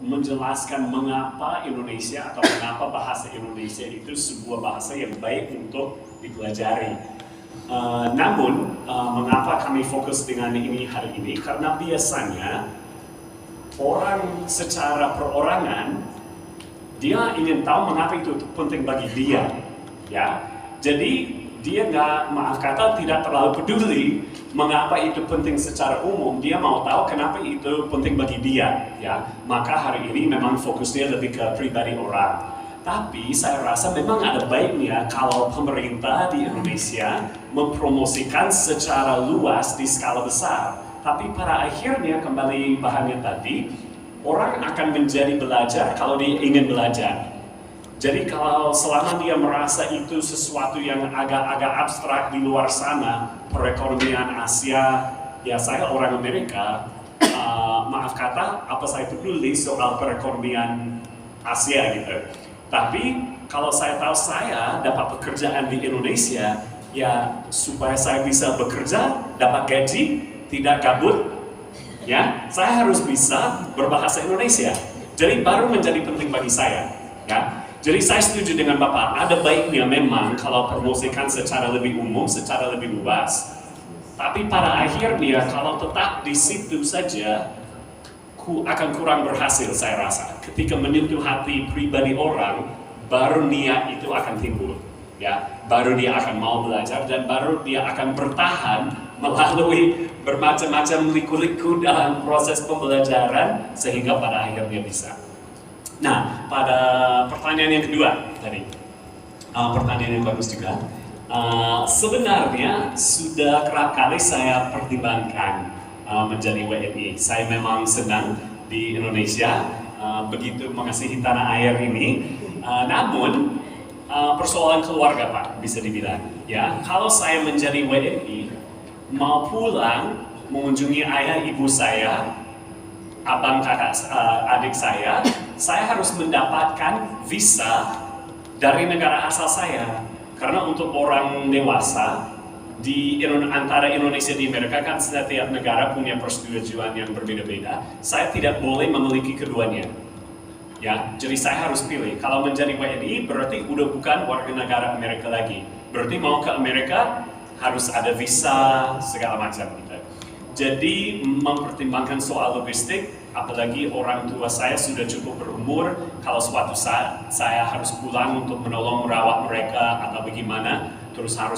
menjelaskan mengapa Indonesia atau mengapa bahasa Indonesia itu sebuah bahasa yang baik untuk dipelajari. Namun, mengapa kami fokus dengan ini hari ini? Karena biasanya orang secara perorangan dia ingin tahu mengapa itu penting bagi dia, ya. Jadi dia maaf kata tidak terlalu peduli mengapa itu penting secara umum. Dia mau tahu kenapa itu penting bagi dia, ya. Maka hari ini memang fokusnya lebih ke pribadi orang. Tapi saya rasa memang ada baiknya kalau pemerintah di Indonesia mempromosikan secara luas di skala besar. Tapi pada akhirnya kembali bahannya tadi, orang akan menjadi belajar kalau dia ingin belajar. Jadi kalau selama dia merasa itu sesuatu yang agak-agak abstrak di luar sana, perekonomian Asia, ya saya orang Amerika, maaf kata, apa saya peduli soal perekonomian Asia gitu. Tapi kalau saya tahu saya dapat pekerjaan di Indonesia, ya supaya saya bisa bekerja, dapat gaji, tidak gabut, ya saya harus bisa berbahasa Indonesia. Jadi baru menjadi penting bagi saya, ya. Jadi saya setuju dengan Bapak, ada baiknya memang kalau promosikan secara lebih umum, secara lebih luas. Tapi pada akhirnya kalau tetap di situ saja, akan kurang berhasil saya rasa. Ketika menyentuh hati pribadi orang, baru niat itu akan timbul. Ya, baru dia akan mau belajar dan baru dia akan bertahan melalui bermacam-macam liku-liku dalam proses pembelajaran sehingga pada akhirnya bisa. Nah, pada pertanyaan yang kedua tadi, pertanyaan yang bagus juga. Sebenarnya sudah kerap kali saya pertimbangkan menjadi WNI. Saya memang senang di Indonesia, begitu mengasihi tanah air ini. Namun persoalan keluarga Pak, bisa dibilang. Ya, kalau saya menjadi WNI, mau pulang mengunjungi ayah ibu saya, abang kakak adik saya harus mendapatkan visa dari negara asal saya. Karena untuk orang dewasa di antara Indonesia dan Amerika kan setiap negara punya persetujuan yang berbeda-beda. Saya tidak boleh memiliki keduanya. Ya, jadi saya harus pilih. Kalau menjadi WNI berarti udah bukan warga negara Amerika lagi. Berarti mau ke Amerika harus ada visa segala macam gitu. Jadi mempertimbangkan soal logistik, apalagi orang tua saya sudah cukup berumur, kalau suatu saat saya harus pulang untuk menolong merawat mereka atau bagaimana, terus harus